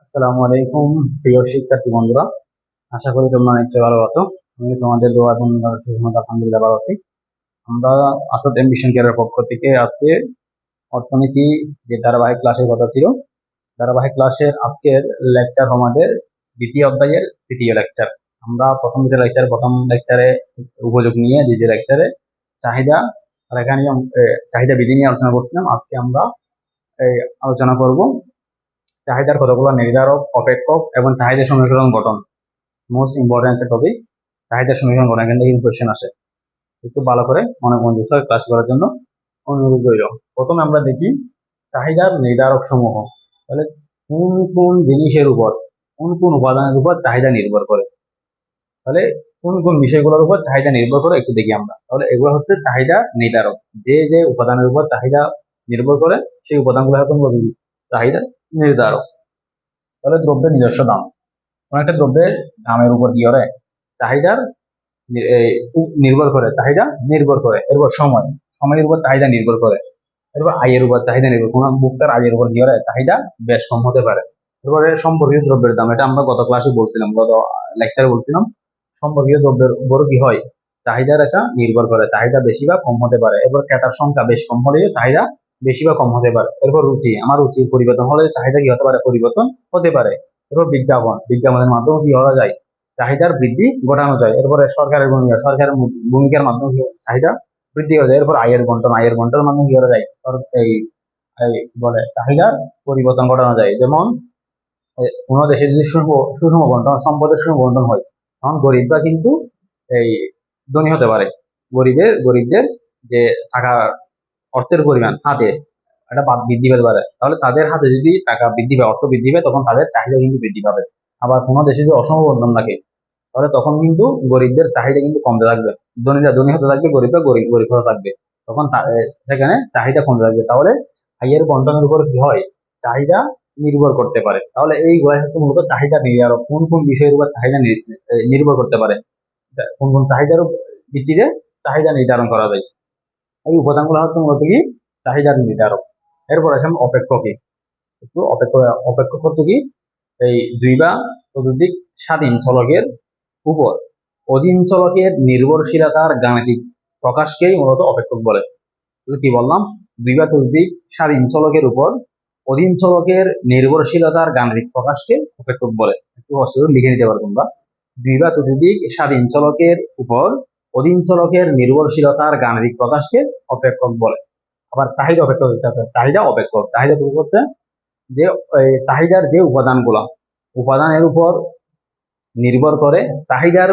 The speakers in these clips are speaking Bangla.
আসসালামু আলাইকুম প্রিয় শিক্ষার্থী বন্ধুরা, আশা করি তোমরা নিশ্চয়ই ভালো আছো। আমি তোমাদের দোয়া এবং আলহামদুলিল্লাহ ভালো আছি। আমরা আসাদ এমবিশন কেয়ারের পক্ষ থেকে আজকে অর্থনীতি যে ধারাবাহিক ক্লাসের কথা ছিল, ধারাবাহিক ক্লাসের আজকের লেকচার আমাদের দ্বিতীয় অধ্যায়ের তৃতীয় লেকচার। আমরা প্রথম লেকচারে উপযোগ নিয়ে দ্বিতীয় লেকচারে চাহিদা রেখা নিয়ে চাহিদা বিধি নিয়ে আলোচনা করছিলাম। আজকে আমরা আলোচনা করব চাহিদার কতগুলো নির্ধারক, অপেক্ষক এবং চাহিদা সমীকরণ গঠন। মোস্ট ইম্পর্টেন্ট একটা টপিক, চাহিদা সমীকরণ গঠন। এখান থেকে কোয়েশ্চেন আসে, একটু ভালো করে মনোযোগ সহকারে ক্লাস করার জন্য অনুরোধ রইল। প্রথমে আমরা দেখি চাহিদার নির্ধারক সমূহ। তাহলে কোন কোন জিনিসের উপর, কোন কোন উপাদানের উপর চাহিদা নির্ভর করে, তাহলে কোন কোন বিষয়গুলোর উপর চাহিদা নির্ভর করে একটু দেখি আমরা। তাহলে এগুলো হচ্ছে চাহিদা নির্ধারক। যে যে উপাদানের উপর চাহিদা নির্ভর করে সেই উপাদানগুলো হচ্ছে চাহিদা নির্ধারক। তাহলে দ্রব্যের নিজস্ব দাম, কোন একটা দ্রব্যের দামের উপর কি করে চাহিদার নির্ভর করে, চাহিদা নির্ভর করে। এরপর সময়ের উপর চাহিদা নির্ভর করে। এরপর আয়ের উপর চাহিদা নির্ভর, কোন ভোক্তার আয়ের উপর কি করে চাহিদা বেশ কম হতে পারে। এরপরে সম্পর্কিত দ্রব্যের দাম, এটা আমরা গত ক্লাসে বলছিলাম, গত লেকচারে বলছিলাম। সম্পর্কিত দ্রব্যের উপর কি হয় চাহিদা রেখা নির্ভর করে, চাহিদা বেশি বা কম হতে পারে। এরপর ক্রেতার সংখ্যা বেশ কম হলে চাহিদা বেশি বা কম হতে পারে। এরপর রুচি, আমার রুচির পরিবর্তন হলে চাহিদা কি হতে পারে, পরিবর্তন হতে পারে। এরপর বিজ্ঞাপনের মাধ্যমে কি করা যায়, চাহিদার বৃদ্ধি ঘটানো যায়। এরপরে সরকারের ভূমিকার মাধ্যমে চাহিদা বৃদ্ধি করা যায়। এরপর আয়ের বন্টনের মাধ্যমে কি করা যায়, এই বলে চাহিদার পরিবর্তন ঘটানো যায়। যেমন কোনো দেশে যদি সুষম বন্টন, সম্পদের সুষম বন্টন হয়, তখন গরিবরা কিন্তু এই ধনী হতে পারে। গরিবদের যে টাকা, অর্থের পরিমাণ হাতে একটা বৃদ্ধি পেতে পারে। তাহলে তাদের হাতে যদি টাকা বৃদ্ধি পায়, অর্থ বৃদ্ধি পায়, তখন তাদের চাহিদা কিন্তু বৃদ্ধি পাবে। আবার কোনো দেশে যদি অসম বন্টন থাকে, তাহলে তখন কিন্তু গরিবদের চাহিদা কিন্তু কমতে থাকবে। ধনীরা ধনী হতে থাকবে, গরিবরা গরিব গরিব হতে থাকবে। তখন সেখানে চাহিদা কমতে থাকবে। তাহলে আয়ের বন্টনের উপর কি হয়, চাহিদা নির্ভর করতে পারে। তাহলে এই গুলাই হচ্ছে মূলত চাহিদা নির্ধারক। কোন কোন বিষয়ের উপর চাহিদা নির্ভর করতে পারে, কোন কোন চাহিদার ভিত্তিতে চাহিদা নির্ধারণ করা যায়। এই উপাদানগুলো হচ্ছে মূলত কি চাহিদার নির্ধারক। এরপর আসে অপেক্ষকে। একটু অপেক্ষক হচ্ছে কি, এই দুই বা ততোধিক স্বাধীন চলকের উপর অধীন চলকের নির্ভরশীলতার গাণিতিক প্রকাশকেই মূলত অপেক্ষক বলে। কি বললাম, দুই বা ততোধিক স্বাধীন চলকের উপর অধীন চলকের নির্ভরশীলতার গাণিতিক প্রকাশকে অপেক্ষক বলে। একটু অবশ্যই লিখে নিতে পারো তোমরা। দুই বা ততোধিক স্বাধীন চলকের উপর অধীন চলকের নির্ভরশীলতার গাণিতিক প্রকাশকে অপেক্ষক বলে। আবার চাহিদা অপেক্ষক, চাহিদা হচ্ছে যে চাহিদার যে উপাদানের উপর নির্ভর করে চাহিদার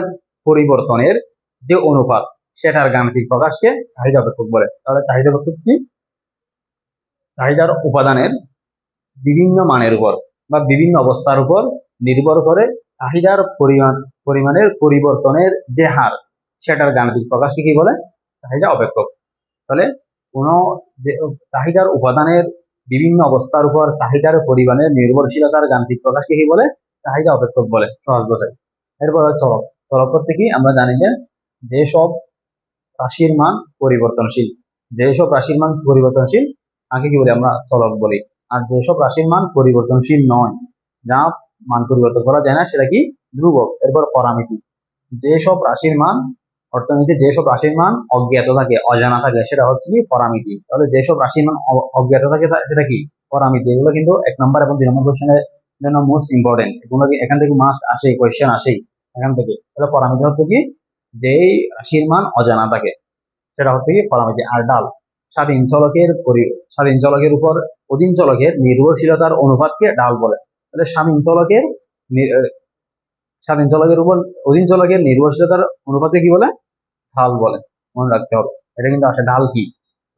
পরিবর্তনের যে অনুপাত, সেটার গাণিতিক প্রকাশকে চাহিদা অপেক্ষক বলে। তাহলে চাহিদা অপেক্ষক কি, চাহিদার উপাদানের বিভিন্ন মানের উপর বা বিভিন্ন অবস্থার উপর নির্ভর করে চাহিদার পরিমাণের পরিবর্তনের যে হার, সেটার গাণিতিক প্রকাশকে কি বলে, চাহিদা অপেক্ষক। তাহলে কোন চাহিদার উপাদানের বিভিন্ন অবস্থার উপর চাহিদার পরিমাণের নির্ভরশীলতার গাণিতিক প্রকাশকে কি বলে, চাহিদা অপেক্ষক বলে, সহজ ভাষায়। এরপর চলক। চলক হচ্ছে কি, আমরা জানি যে যেসব রাশির মান পরিবর্তনশীল, তাকে কি বলি, আমরা চলক বলি। আর যেসব রাশির মান পরিবর্তনশীল নয়, যা মান পরিবর্তন করা যায় না, সেটা কি ধ্রুবক। এরপর পরামিতি, যেসব রাশির মান, অর্থনীতি যেসব রাশির মান অজ্ঞাত থাকে, অজানা থাকে, সেটা হচ্ছে কি পরামিতি। তাহলে যেসব রাশির মান অজ্ঞাত থাকে সেটা কি পরামিতি। এগুলো কিন্তু 1 নম্বর এবং 2 নম্বর কোশ্চেনের জন্য মোস্ট ইম্পর্টেন্ট। এগুলো এখান থেকে মাস্ট আসে, কোয়েশ্চেন আসেই এখান থেকে। তাহলে পরামিতি হচ্ছে কি, যেই রাশির মান অজানা থাকে, সেটা হচ্ছে কি পরামিতি। আর ডাল, স্বাধীন চলকের উপর অধীন চলকের নির্ভরশীলতার অনুপাতকে ডাল বলে। তাহলে স্বাধীন চলকের উপর অধীন চলকের নির্ভরশীলতার অনুপাতে কি বলে, ঢাল বলে। মনে রাখতে হবে, এটা কিন্তু আসে ঢাল কি,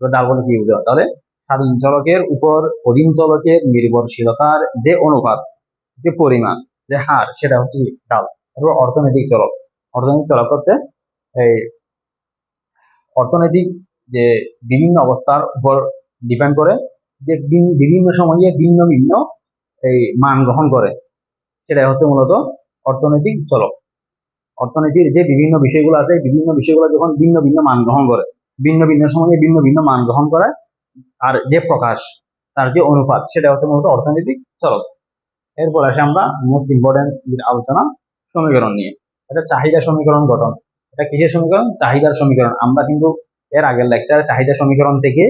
ঢাল বলে কি বুঝতে হবে। তাহলে স্বাধীন চলকের উপর অধীন চলকের নির্ভরশীলতার যে অনুপাত, যে পরিমাণ, যে হার, সেটা হচ্ছে ঢাল। এরপর অর্থনৈতিক চলক হচ্ছে এই অর্থনৈতিক যে বিভিন্ন অবস্থার উপর ডিপেন্ড করে, যে বিভিন্ন সময়ে ভিন্ন ভিন্ন এই মান গ্রহণ করে, সেটা হচ্ছে মূলত অর্থনৈতিক চলক। অর্থনীতির যে বিভিন্ন বিষয়গুলো আছে, বিভিন্ন বিষয়গুলো যখন ভিন্ন ভিন্ন মান গ্রহণ করে, ভিন্ন ভিন্ন সময়ে ভিন্ন ভিন্ন মান গ্রহণ করে, আর যে প্রকাশ, তার যে অনুপাত, সেটা হচ্ছে মূলত অর্থনৈতিক চলক। এরপর আসে আমরা মোস্ট ইম্পর্টেন্ট আলোচনা সমীকরণ নিয়ে। এটা চাহিদা সমীকরণ গঠন। এটা কিসের সমীকরণ? চাহিদার সমীকরণ। আমরা কিন্তু এর আগের লেকচারে চাহিদা সমীকরণ থেকে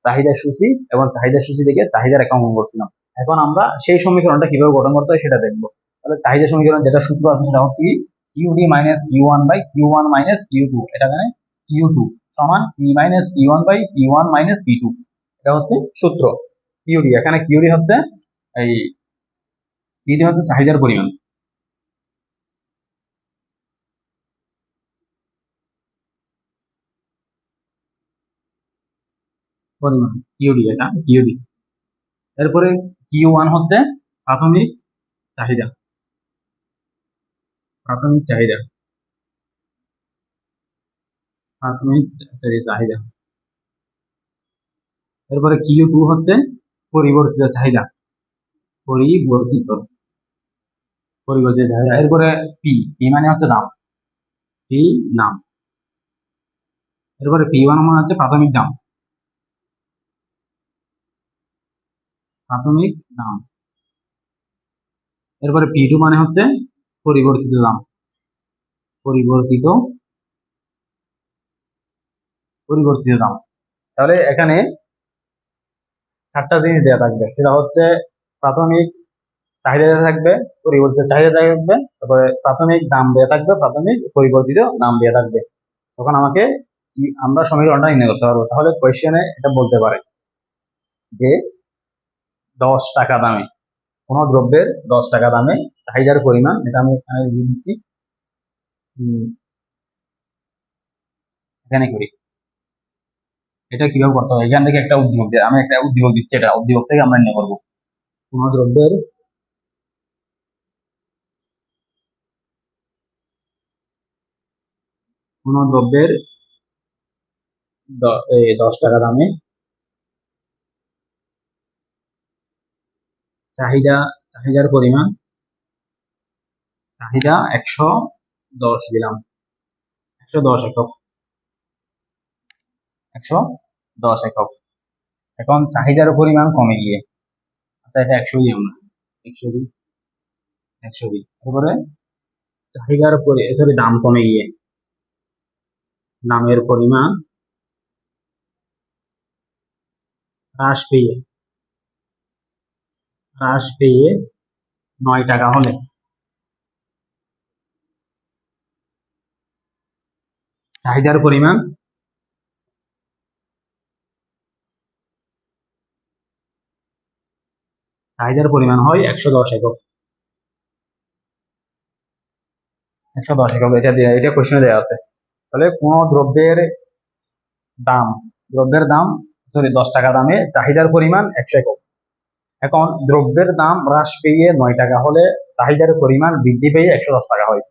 চাহিদা সূচি এবং চাহিদা সূচি থেকে চাহিদার রেখা অঙ্কন করছিলাম। এখন আমরা সেই সমীকরণটা কিভাবে গঠন করতে হয় সেটা দেখবো। তাহলে চাহিদা সমীকরণ যেটা সূত্র আছে সেটা হচ্ছে কি QD minus Q one by Q one minus Q two. এটা মানে কিউ টু সমান P minus P one by P one minus P two. এটা হচ্ছে সূত্র কিউডি। এখানে কিউডি হচ্ছে এই কিউডি হচ্ছে চাহিদার পরিমাণ। পরিমাণ কিউডি, এটা কিউডি। এরপরে কিউ ওয়ান হচ্ছে প্রাথমিক চাহিদা। প্রাথমিক চাহিদা, প্রাথমিক চাহিদা। এরপরে কিউ টু হচ্ছে পরিবর্তিত চাহিদা। পরিবর্তিত পরিবর্তিত চাহিদা। এরপরে পি, পি মানে হচ্ছে দাম। পি দাম। এরপরে পি ওয়ান মানে হচ্ছে প্রাথমিক দাম। প্রাথমিক দাম। এরপরে পি টু মানে হচ্ছে পরিবর্তিত দাম। পরিবর্তিত পরিবর্তিত দাম। তাহলে এখানে 4টা জিনিস দেওয়া থাকবে। সেটা হচ্ছে প্রাথমিক চাহিদা দেওয়া থাকবে, পরিবর্তিত চাহিদা দেওয়া থাকবে, তারপরে প্রাথমিক দাম দেওয়া থাকবে, প্রাথমিক পরিবর্তিত দাম দেওয়া থাকবে। তখন আমাকে আমরা সমীকরণটা নির্ণয় করতে পারবো। তাহলে কোয়েশ্চেনে এটা বলতে পারে যে 10 টাকা দামে কোন দ্রব্যের 10 টাকা দামে চাহিদার পরিমাণ, এটা আমি এখানে লিখে দিচ্ছি, এখানে করি। এটা কিভাবে করতে হবে? এখান থেকে একটা উদ্দীপক দিয়ে আমি একটা উদ্দীপক দিচ্ছি, এটা উদ্দীপক থেকে আমরা নির্ণয় করবো কোন দ্রব্যের কোন দ্রব্যের 10 টাকা দামে চাহিদার পরিমাণ, চাহিদা 110 দিলাম, 110 একক, 110 একক। এখন চাহিদার পরিমাণ কমে গিয়ে, আচ্ছা এটা 100 দিই আমরা, 100 দিই, 100 দিই। তারপরে চাহিদার দাম কমে গিয়ে, দামের পরিমাণ হ্রাস পেয়ে 9 টাকা হলে চাহিদার পরিমাণ হয় 110 একক। 110 একক, এটা কোশ্চেনে দেওয়া আছে। তাহলে কোন দ্রব্যের দাম 10 টাকা দামে চাহিদার পরিমাণ 100 একক। এখন দ্রব্যের দাম হ্রাস পেয়ে 9 টাকা হলে চাহিদার পরিমাণ বৃদ্ধি পেয়ে 110 টাকা হয়।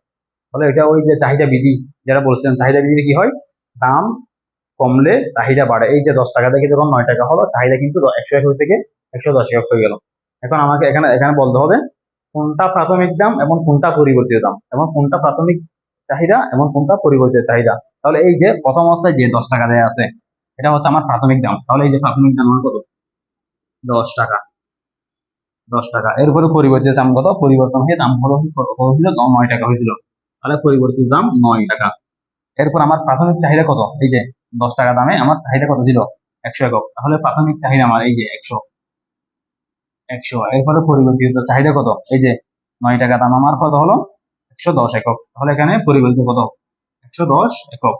তাহলে এটা ওই যে চাহিদা বিধি যারা বলছেন, চাহিদা বিধি কি হয়? দাম কমলে চাহিদা বাড়ে। এই যে 10 টাকা থেকে যখন 9 টাকা হলো, চাহিদা কিন্তু 100 একক থেকে 110 একক হয়ে গেল। এখন আমাকে এখানে বলতে হবে কোনটা প্রাথমিক দাম এবং কোনটা পরিবর্তিত দাম, এবং কোনটা প্রাথমিক চাহিদা এবং কোনটা পরিবর্তিত চাহিদা। তাহলে এই যে প্রথম অবস্থায় যে 10 টাকা দেয়া আছে, এটা হচ্ছে আমার প্রাথমিক দাম। তাহলে এই যে প্রাথমিক দাম কত? 10 টাকা। 10 টাকা। এরপরে পরিবর্তিত দাম কত? পরিবর্তন হয়ে দাম কত হয়েছিল? 9 টাকা হয়েছিল। তাহলে পরিবর্তিত দাম 9 টাকা। এরপর আমার প্রাথমিক চাহিদা কত? এই যে 10 টাকা দামে আমার চাহিদা কত ছিল? 100 একক। তাহলে প্রাথমিক চাহিদা আমার এই যে 100। এরপরে পরিবর্তিত চাহিদা কত? এই যে 9 টাকা দাম আমার কত হলো? 110 একক। তাহলে এখানে পরিবর্তিত কত? 110 একক।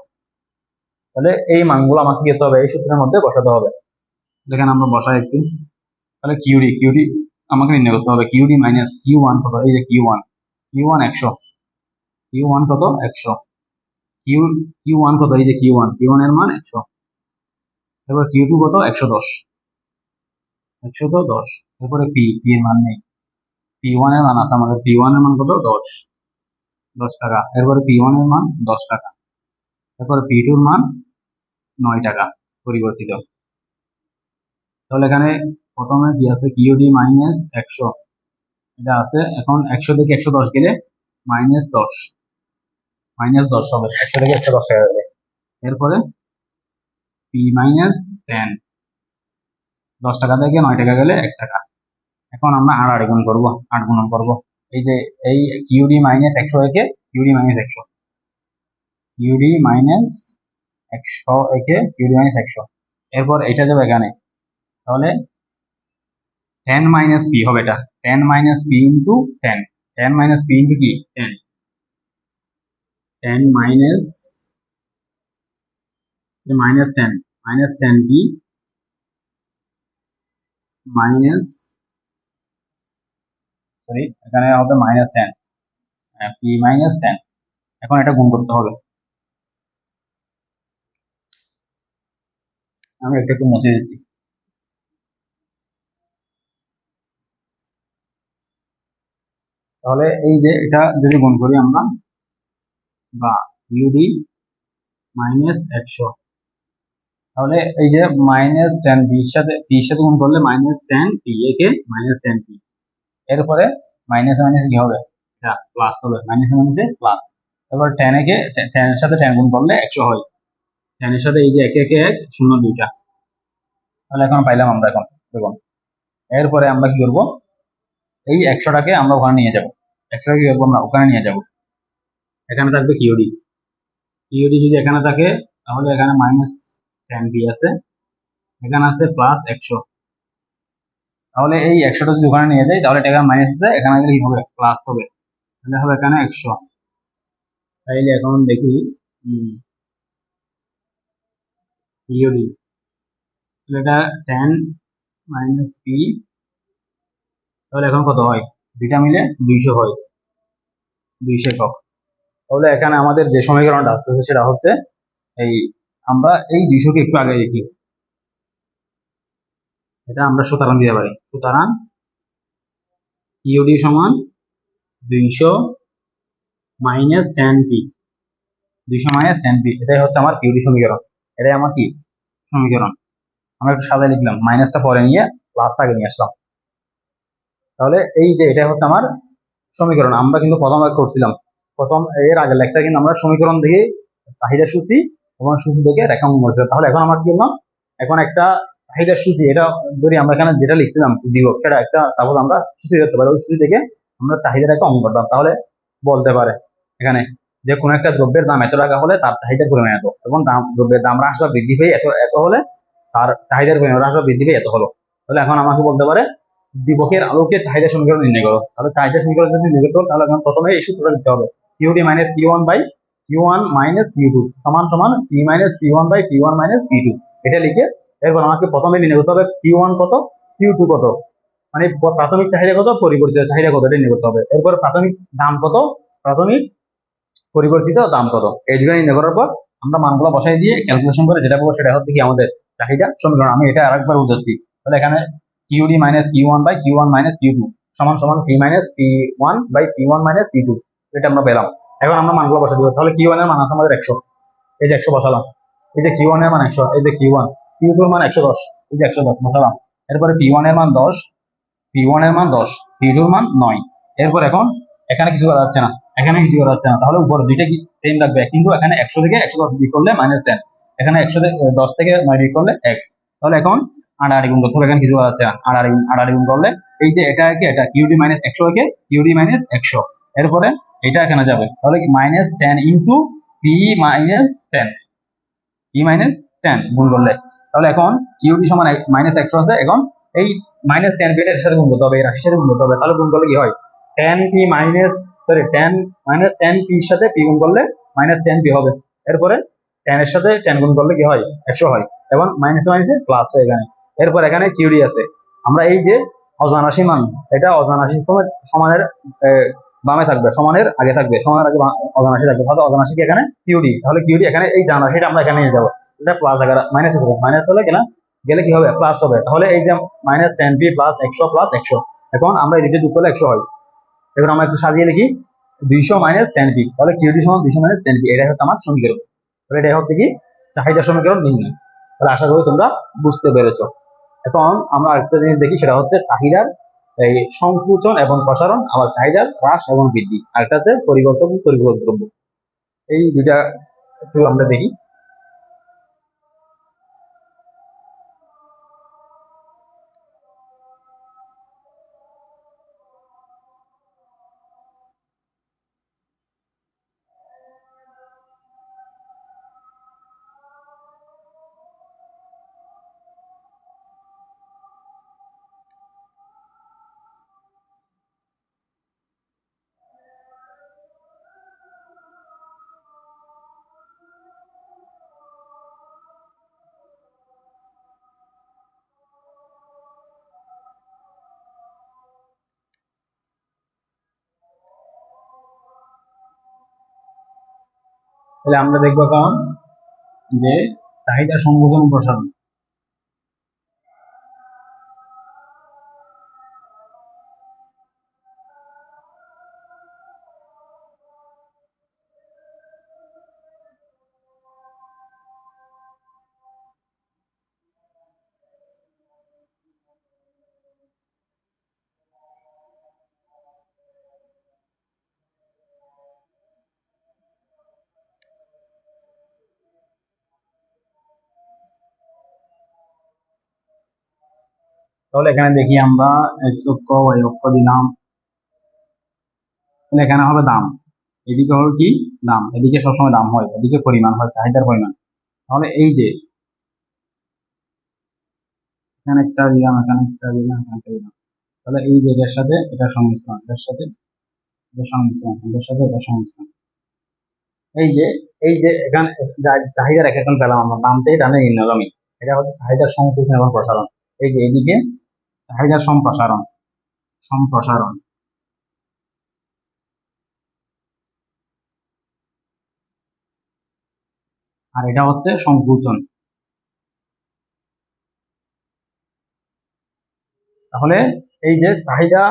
তাহলে এই মানগুলো আমাকে দিতে হবে, এই সূত্রের মধ্যে বসাতে হবে। এখানে আমরা বসাই একটু। তাহলে কিউডি আমাকে নির্ণয় করতে হবে। কিউডি মাইনাস কিউ ওয়ান কত? এই যে কিউ ওয়ান 100। কিউ ওয়ান কত? 100। কিউ ওয়ান কত? এই যে কিউ ওয়ান এর মান 100। এবার কিউ টু কত? 110। 110। এরপরে পি এর মান নেই, পি ওয়ান এর মান আছে আমাদের। পি ওয়ান এর মান কত? 10 টাকা। এরপরে পি ওয়ান এর মান 10 টাকা। এরপরে পি টুর মান 9 টাকা পরিবর্তিত। তাহলে এখানে প্রথমে কি আছে? কিউডি মাইনাস 100 এটা আছে। এখন 100 থেকে 110 গেলে -10, -10 হবে। 100 থেকে 110 টাকা যাবে। এরপরে পি মাইনাস 10, 10 টাকা থেকে 9 টাকা গেলে 1 টাকা। এখন আমরা আড়াআড়ি গুণ করবো, 8 গুণন করবো। এই যে এই কিউডি মাইনাস 100 একে কিউডি মাইনাস 100, কিউডি মাইনাস 100 একে কিউডি মাইনাস 100, এরপর এটা যাবে এখানে, তাহলে 10 মাইনাস পি হবে এটা, 10 minus P into 10, 10 minus P into কি 10, 10 minus minus 10 minus 10 P minus, sorry এখানে হবে মাইনাস 10 পি মাইনাস 10। এখন এটা গুণ করতে হবে, আমি একটু মুছে দিচ্ছি। তাহলে এই যে এটা যদি গুণ করি আমরা, বা ইউডি মাইনাস 100, তাহলে এই যে মাইনাস 10 বির সাথে গুণ করলে মাইনাস 10 পি একে মাইনাস 10 পি, এরপরে মাইনাস মাইনাস কি হবে, এটা প্লাস হবে, মাইনাস মাইনাসে প্লাস। এবার 10 একে 10 এর সাথে 10 গুণ করলে 100 হয়, 10 এর সাথে এই যে 1 একে 1 শূন্য দুইটা, তাহলে এখন পাইলাম আমরা। এখন দেখুন, এরপরে আমরা কি করবো, এই 100টাকে আমরা ওখানে নিয়ে যাব, 100টাকে কি করবো আমরা ওখানে নিয়ে যাব, এখানে থাকবে কিউডি, কিউডি যদি এখানে থাকে তাহলে এখানে মাইনাস 10 পি আছে, এখানে আছে প্লাস 100, তাহলে এই 100টা যদি ওখানে নিয়ে যাই তাহলে এটা মাইনাস আছে, এখানে গেলে কি হবে প্লাস হবে, তাহলে হবে এখানে 100। তাইলে এখন দেখি ইউডি, এটা 10 মাইনাস পি, তাহলে এখন কত হয়, দুইটা মিলে 200 হয়, 200 একক। তাহলে এখানে আমাদের যে সমীকরণটা আসছে সেটা হচ্ছে এই, আমরা এই 200কে একটু আগে লিখি, এটা আমরা সুতরাং দিতে পারি, সুতরাং ইউডি সমান 200 মাইনাস 10 পি, 200 মাইনাস 10 পি, এটাই হচ্ছে আমার কিউডি সমীকরণ, এটাই আমার কি সমীকরণ। আমরা একটু সাজায় লিখলাম, মাইনাসটা পরে নিয়ে প্লাসটা আগে নিয়ে আসলাম, তাহলে এই যে এটা হচ্ছে আমার সমীকরণ। আমরা কিন্তু প্রথম করছিলাম, প্রথম এর আগের লেকচার কিন্তু আমরা সমীকরণ দেখে চাহিদা সূচি এবং সূচি থেকে রেখা অঙ্কন করছিলাম। তাহলে এখন আমার কি করলাম, এখন একটা চাহিদার সূচি, এটা ধরি আমরা এখানে যেটা লিখছিলাম দিবক, সেটা একটা সাপোজ আমরা সূচি ধরতে পারি, ওই সূচি থেকে আমরা চাহিদার একটা অঙ্কন করতাম, তাহলে বলতে পারে এখানে যে কোনো একটা দ্রব্যের দাম এত টাকা হলে তার চাহিদার পরিমাণ এত, এবং দ্রব্যের দাম হ্রাস বা বৃদ্ধি পেয়ে এত এত হলে তার চাহিদার পরিমাণ হ্রাস বা বৃদ্ধি পেয়ে এত হলো। তাহলে এখন আমাকে বলতে পারে দিবকের আলোকে চাহিদা সমীকরণ নির্ণয় করো। তাহলে চাহিদা সমীকরণ যদি নির্ণয় করো তাহলে এখন প্রথমে এই সূত্রটা লিখতে হবে, QD minus Q one by Q one minus Q two সমান সমান P minus P one by P one minus P two. এটা লিখে এরপর আমাকে প্রথমে নির্ণয় করতে হবে কিউ ওয়ান কত, কিউ টু কত, মানে প্রাথমিক চাহিদা কত, পরিবর্তিত চাহিদা কত, এটা নির্ণয় করতে হবে। এরপর প্রাথমিক দাম কত, প্রাথমিক পরিবর্তিত দাম কত, এই দুটো নির্ণয় করার পর আমরা মানগুলো বসাই দিয়ে ক্যালকুলেশন করে যেটা পাবো সেটা হচ্ছে কি আমাদের চাহিদা সমীকরণ। আমি এটা আরেকবার বুঝাচ্ছি, তাহলে এখানে QD minus Q one by Q one minus Q two সমান সমান P minus P one by P one minus P two, এটা আমরা পেলাম। এখন আমরা মানগুলো বসাই দেবো, তাহলে কিউ ওয়ান এর মান আছে আমাদের 100, এই যে 100 বসালাম, এই যে কিউ ওয়ান এর মান 100, এই যে কিউ ওয়ান, কিউ টু এর মান 110, এই যে 110 বসালাম, এরপরে পি ওয়ান এর মান 10, পি ওয়ান এর মান 10, পি টু এর মান 9। এরপর এখন এখানে কিছু করা যাচ্ছে না, এখানে কিছু করা যাচ্ছে না, তাহলে উপর দুইটা কি সেম রাখবে, কিন্তু এখানে 100 থেকে 110 বিয়োগ করলে মাইনাস 10, এখানে 100 থেকে 10 থেকে 9 বিয়োগ করলে 1। তাহলে এখন আড়াআড়ি গুণ করতে হবে, এখানে কিছু করা যাচ্ছে না, আড়াআড়ি গুণ করলে এই যে এটা কি, এটা কিউডি মাইনাস 100 কে কিউডি মাইনাস 100, এরপরে এটা এখানে যাবে, তাহলে minus 10 into P minus 10, P minus 10 গুণ করলে, তাহলে এখন কিউডি সমান মাইনাস 100 আছে, এখন এই মাইনাস 10 পি এর সাথে গুণ করতে হবে, এই রাশির সাথে গুণ করতে হবে, তাহলে গুণ করলে কি হয় 10 P minus, sorry 10 minus 10 P এর সাথে পি গুণ করলে মাইনাস 10 পি হবে, এরপরে 10 এর সাথে 10 গুণ করলে কি হয় 100 হয়, এবং মাইনাস মাইনাসে প্লাস হয় এখানে। এরপর এখানে কিউডি আছে, আমরা এই যে অজানা রাশি মান, এটা অজানা রাশি সমানের বামে থাকবে, সমানের আগে থাকবে, সমানের আগে অজানা রাশি থাকবে, তাহলে অজানা রাশি কি এখানে কিউডি, তাহলে কিউডি এখানে এই জানা রাশিটা আমরা এখানে নিয়ে যাবো, এটা প্লাস আগে মাইনাস হবে, মাইনাস হলে গেলে গেলে কি হবে প্লাস হবে, তাহলে এই যে মাইনাস 10 পি প্লাস 100 প্লাস 100, এখন আমরা এই দুটো যোগ করলে 100 হয়। এবার আমরা একটু সাজিয়ে লিখি 200 মাইনাস 10 পি, তাহলে কিউডি সমান 200 মাইনাস 10 পি, এটাই হচ্ছে আমার সমীকরণ। তাহলে এটাই হচ্ছে কি চাহিদা সমীকরণ নির্ণয়। তাহলে আশা করি তোমরা বুঝতে পেরেছো। এখন আমরা আরেকটা জিনিস দেখি, সেটা হচ্ছে চাহিদার এই সংকুচন এবং প্রসারণ, আবার চাহিদার হ্রাস এবং বৃদ্ধি, আরেকটা হচ্ছে পরিবর্তন পরিপূরক দ্রব্য, এই দুইটা একটু আমরা দেখি। তাহলে আমরা দেখবো এখন যে চাহিদা সংযোজন প্রসারণ। তাহলে এখানে দেখি আমরা এক্স অক্ষ ওয়াই অক্ষ দিলাম, তাহলে এখানে হবে দাম, এদিকে হলো কি দাম, এদিকে সবসময় দাম হয়, এদিকে পরিমাণ হয়, চাহিদার পরিমাণ। তাহলে এই যে এখানে একটা দিলাম, এখানে একটা দিলাম, এখানে একটা দিলাম, তাহলে এই যে এটার সাথে এটা সংমিশ্রণ, এটার সাথে এটা সংমিশ্রণ, এটার সাথে এটা সংমিশ্রণ। এই যে এখানে চাহিদার এক এখন পেলাম আমরা দাম থেকে টানে নিম্নগামী, এটা হচ্ছে চাহিদার সংকুচন এবং প্রসারণ। এই যে এদিকে চাহিদার সম্প্রসারণ, সম্প্রসারণ, আর এটা হচ্ছে সংকুচন। তাহলে এই যে চাহিদা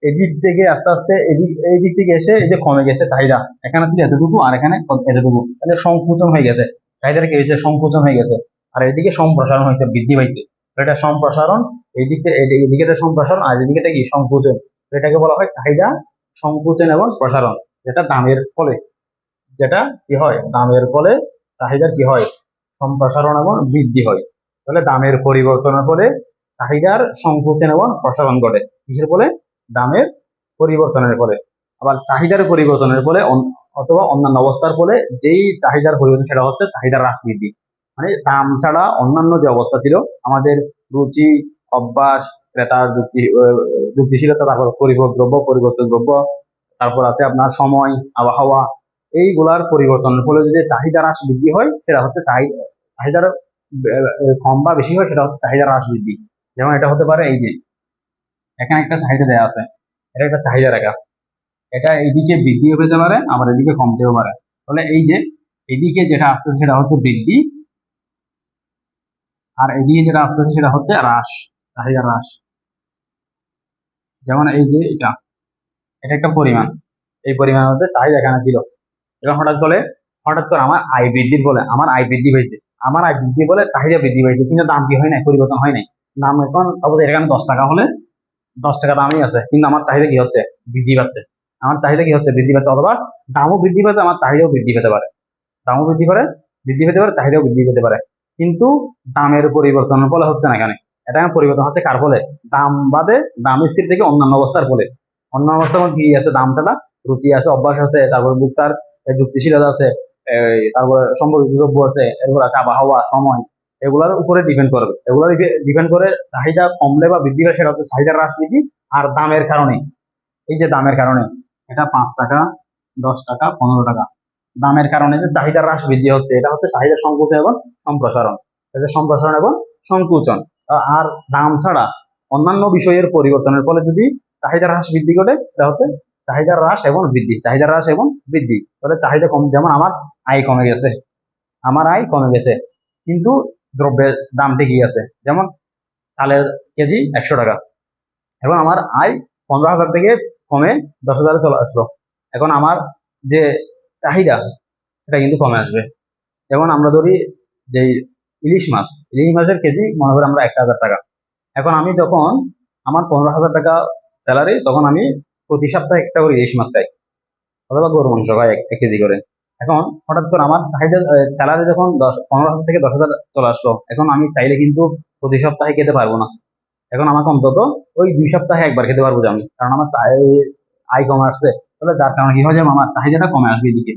এদিক থেকে আস্তে আস্তে এই দিক থেকে এসে এই যে কমে গেছে চাহিদা, এখানে ছিল এতটুকু আর এখানে এতটুকু, তাহলে সংকুচন হয়ে গেছে, চাহিদাটা কি হয়েছে সংকুচন হয়ে গেছে, আর এদিকে সম্প্রসারণ হয়েছে, বৃদ্ধি পাইছে। এটা সম্প্রসারণ, এইদিকে এদিকে এটা সম্প্রসারণ আর এদিকে কি সংকুচন, এটাকে বলা হয় চাহিদা সংকুচন এবং প্রসারণ। যেটা দামের ফলে, যেটা কি হয় দামের ফলে চাহিদার কি হয় সম্প্রসারণ এবং বৃদ্ধি হয়। তাহলে দামের পরিবর্তনের ফলে চাহিদার সংকুচন এবং প্রসারণ ঘটে, কিসের ফলে দামের পরিবর্তনের ফলে। আবার চাহিদার পরিবর্তনের ফলে অথবা অন্যান্য অবস্থার ফলে যেই চাহিদার পরিবর্তন সেটা হচ্ছে চাহিদার হ্রাস বৃদ্ধি। মানে দাম ছাড়া অন্যান্য যে অবস্থা ছিল আমাদের রুচি, অভ্যাস, ক্রেতার যুক্তিশীলতা, তারপর পরিভোগ দ্রব্য, পরিবর্তন দ্রব্য, তারপর আছে আপনার সময়, আবহাওয়া, এইগুলার পরিবর্তনের ফলে যদি চাহিদা হ্রাস বৃদ্ধি হয় সেটা হচ্ছে চাহিদার কম বা বেশি হয় সেটা হচ্ছে চাহিদা হ্রাস বৃদ্ধি। যেমন এটা হতে পারে এই যে এখানে একটা চাহিদা দেওয়া আছে, এটা একটা চাহিদা রেখা, এটা এইদিকে বৃদ্ধি হতে পারে আবার এদিকে কমতেও পারে। তাহলে এই যে এদিকে যেটা আসতেছে সেটা হচ্ছে বৃদ্ধি, আর এদিকে যেটা আসতেছে সেটা হচ্ছে হ্রাস, চাহিদা হ্রাস। যেমন এই যে এটা এটা একটা পরিমাণ, এই পরিমাণের মধ্যে চাহিদা এখানে ছিল, এবং হঠাৎ করে আমার আয় বৃদ্ধির ফলে আমার আয় বৃদ্ধি হয়েছে, আমার আয় বৃদ্ধি বলে চাহিদা বৃদ্ধি হয়েছে, কিন্তু দাম কি হয় নাই, পরিবর্তন হয় নাই। দাম এখন সাপোজ এখানে 10 টাকা হলে 10 টাকা দামই আছে, কিন্তু আমার চাহিদা কি হচ্ছে বৃদ্ধি পাচ্ছে, আমার চাহিদা কি হচ্ছে বৃদ্ধি পাচ্ছে, অথবা দামও বৃদ্ধি পাচ্ছে, আমার চাহিদাও বৃদ্ধি পেতে পারে, দামও বৃদ্ধি পেতে পারে, চাহিদাও বৃদ্ধি পেতে পারে। কিন্তু দামের পরিবর্তনের ফলে হচ্ছে না এখানে, এটা পরিবর্তন হচ্ছে কার ফলে, দাম বাদে দাম স্থির থেকে অন্যান্য অবস্থার ফলে। অন্য অবস্থার মধ্যে কি আছে, দাম ছাড়া রুচি আছে, অভ্যাস আছে, তারপর ভোক্তার যুক্তিশীলতা আছে, তারপরে সম্পর্কিত দ্রব্য আছে, এরপর আছে আবহাওয়া, সময়, এগুলোর উপরে ডিপেন্ড করবে, এগুলোর ডিপেন্ড করে চাহিদা কমলে বা বৃদ্ধি পায় সেটা হচ্ছে চাহিদার হ্রাস বৃদ্ধি। আর দামের কারণে, এই যে দামের কারণে এটা 5 টাকা, 10 টাকা, 15 টাকা, দামের কারণে যে চাহিদার হ্রাস বৃদ্ধি হচ্ছে এটা হচ্ছে চাহিদার সংকুচন এবং সম্প্রসারণ, এটা সম্প্রসারণ এবং সংকুচন। আর দাম ছাড়া অন্যান্য বিষয়ের পরিবর্তনের ফলে যদি চাহিদার হ্রাস বৃদ্ধি ঘটে এটা হচ্ছে চাহিদার হ্রাস এবং বৃদ্ধি, চাহিদার হ্রাস এবং বৃদ্ধি। তাহলে চাহিদা কম, যেমন আমার আয় কমে গেছে, আমার আয় কমে গেছে, কিন্তু দ্রব্যের দাম ঠিকই আছে। যেমন চালের কেজি 100 টাকা, এখন আমার আয় 15,000 থেকে কমে 10,000-এ চলে আসলো, এখন আমার যে চাহিদা সেটা কিন্তু কমে আসবে। যেমন আমরা ধরি যে ইলিশ মাছের কেজি মনে করি আমরা 1,000 টাকা, এখন আমি যখন আমার 15,000 টাকা স্যালারি, তখন আমি প্রতি সপ্তাহে একটা করে ইলিশ মাছ খাই, অথবা গরু মাংস খাই 1 কেজি করে। এখন হঠাৎ করে আমার চাহিদা স্যালারি যখন 15,000 থেকে 10,000 চলে আসলো, এখন আমি চাইলে কিন্তু প্রতি সপ্তাহে খেতে পারবো না, এখন আমাকে অন্তত ওই 2 সপ্তাহে একবার খেতে পারবো আমি, কারণ আমার আয় কমে আসছে। তাহলে যার কারণে কি হয় যে আমার চাহিদাটা কমে আসবে এদিকে।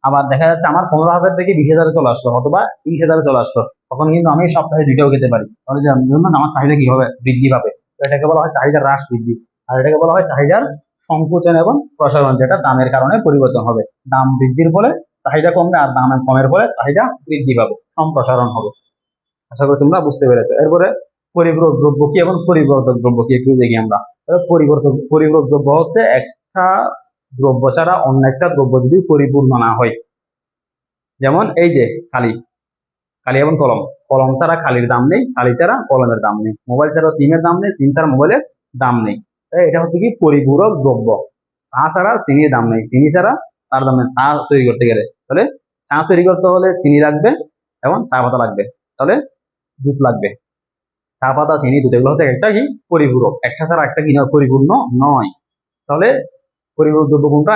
আবার দেখা যাচ্ছে আমার 15,000 থেকে 20,000-এ চলে আসলো অথবা 30,000-এ চলে আসলো, তখন কিন্তু আমি সপ্তাহে 2টাও খেতে পারি, তাহলে যার জন্য আমার চাহিদা কি হবে বৃদ্ধি পাবে। তো এটাকে বলা হয় চাহিদার হ্রাস বৃদ্ধি, আর এটাকে বলা হয় চাহিদার সংকোচন এবং প্রসারণ, যেটা দামের কারণে পরিবর্তন হবে। দাম বৃদ্ধির ফলে চাহিদা কমবে, আর দাম কমের ফলে চাহিদা বৃদ্ধি পাবে, সম্প্রসারণ হবে। আশা করি তোমরা বুঝতে পেরেছো। এরপরে পরিপূরক দ্রব্য কি এবং পরিবর্তক দ্রব্য কি একটু দেখি আমরা। পরিপূরক দ্রব্য হচ্ছে একটা দ্রব্য ছাড়া অন্য একটা দ্রব্য যদি পরিপূর্ণ না হয়, যেমন এই যে খালি, খালি এবং কলম, কলম ছাড়া খালির দাম নেই, খালি ছাড়া কলমের দাম নেই, মোবাইল ছাড়া সিমের দাম নেই, সিম ছাড়া মোবাইলের দাম নেই। তাই এটা হচ্ছে কি পরিপূরক দ্রব্য। চা ছাড়া চিনির দাম নেই, চিনি ছাড়া চার দাম নেই। চা তৈরি করতে গেলে, তাহলে চা তৈরি করতে হলে চিনি লাগবে এবং চা পাতা লাগবে, তাহলে দুধ লাগবে। চা পাতা, চিনি, দুধ এগুলো হচ্ছে একটা কি পরিপূরক, একটা ছাড়া একটা কি পরিপূর্ণ নয়। তাহলে পরিপূরক দ্রব্য কোনটা?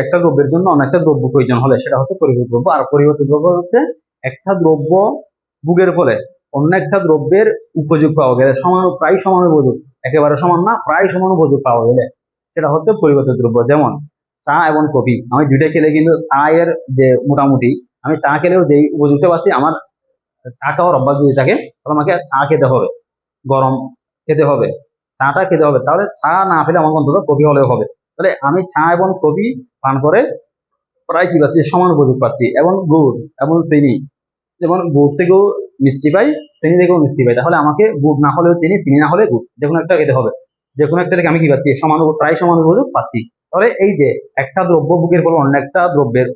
একটা দ্রব্যের জন্য অন্য একটা দ্রব্য প্রয়োজন হলে সেটা হচ্ছে পরিপূরক দ্রব্য। আর পরিবর্তিত দ্রব্য হচ্ছে একটা দ্রব্য ভোগের ফলে অন্য একটা দ্রব্যের উপযোগ পাওয়া গেলে, প্রায় সমান উপযোগ, একেবারে সমান না, প্রায় সমান উপযোগ পাওয়া গেলে সেটা হচ্ছে পরিবর্তিত দ্রব্য। যেমন চা এবং কফি, আমি দুইটা খেলে কিন্তু চায়ের যে মোটামুটি আমি চা খেলেও যেই উপযোগটা পাচ্ছি, আমার চা খাওয়ার অভ্যাস যদি থাকে তাহলে আমাকে চা খেতে হবে, গরম খেতে হবে, চাটা খেতে হবে। তাহলে চা না পেলে আমাকে অন্তত কফি হলেও হবে। তাহলে আমি চা এবং কফি পান করে প্রায় কি পাচ্ছি? সমান উপযোগ পাচ্ছি। এবং গুড় এবং চিনি, যেমন গুড় থেকেও মিষ্টি পাই, চিনি থেকেও মিষ্টি পাই। তাহলে আমাকে গুড় না হলেও চিনি, চিনি না হলে গুড়, যে কোনো একটা খেতে হবে। যে কোনো একটা থেকে আমি কি পাচ্ছি? প্রায় সমান উপযোগ পাচ্ছি। তাহলে এই যে একটা দ্রব্য ভোগের ফলে অন্য একটা দ্রব্যের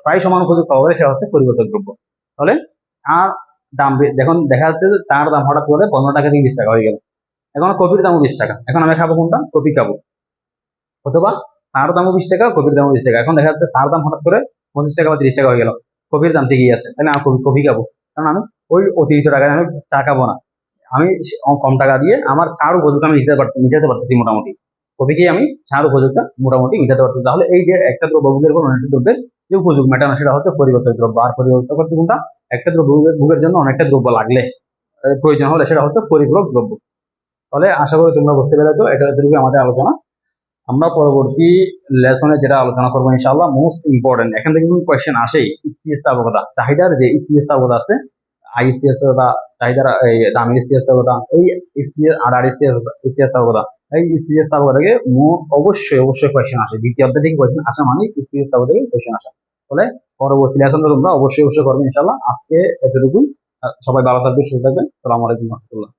প্রায় সমান উপযোগ পাওয়া গেলে সেটা হচ্ছে পরিবর্তক দ্রব্য। তাহলে চার দাম দেখুন দেখা যাচ্ছে যে চার দাম হঠাৎ করে 15 টাকা থেকে 20 টাকা হয়ে গেল। এখন কপির দামও 20 টাকা, এখন আমি খাবো কোনটা? কপি খাবো। অথবা চার দামও 20 টাকা, কপির দামও 20 টাকা, এখন দেখা যাচ্ছে চার দাম হঠাৎ করে 25 টাকা বা 30 টাকা হয়ে গেল, কপির দাম ঠিকই আছে, তাহলে আমি কপি খাবো। কারণ আমি ওই অতিরিক্ত টাকায় আমি চা খাবো না, আমি কম টাকা দিয়ে আমার চার উপযোগটা আমি মিটাতে পারতেছি মোটামুটি, কপি খেয়ে আমি চার উপযোগটা মোটামুটি মিটাতে পারতেছি। তাহলে এই যে একটা দ্রব্য ভোগের পর অনেকটা দ্রব্যের যে উপযোগ মেটানো সেটা হচ্ছে পরিবর্তক দ্রব্য। আর পরিবর্তক হচ্ছে কোনটা? একটা দ্রব্য ভোগের জন্য অনেকটা দ্রব্য লাগলে, প্রয়োজন হলে সেটা হচ্ছে পরিপূরক দ্রব্য। তাহলে আশা করি তোমরা বুঝতে পেরেছো, এটা এতটুকু আমাদের আলোচনা। আমরা পরবর্তী লেসনে যেটা আলোচনা করবো ইনশাআল্লাহ, মোস্ট ইম্পর্টেন্ট, এখান থেকে কিন্তু কোয়েশ্চেন আসেই, স্থিতিস্থাপকতা, চাহিদার যে স্থিতিস্থাপকতা আছে, আই স্থিতিস্থাপকতা, চাহিদার এই দামের স্থিতিস্থাপকতা, এই স্থিতিস্থাপকতা, এই স্থিতিস্থাপকতা থেকে অবশ্যই অবশ্যই কোয়েশ্চেন আসে, দ্বিতীয় অধ্যায় থেকে কোয়েশ্চেন আসা মানে স্থিতিস্থাপকতা থেকে কোয়েশ্চেন আসা। ফলে পরবর্তী লেসনটা তোমরা অবশ্যই অবশ্যই করবে ইনশাআল্লাহ। আজকে এতটুকুই। সবাই ভালো থাকবে, সুস্থ থাকবেন। আসসালামু আলাইকুম রহমতুল্লাহ।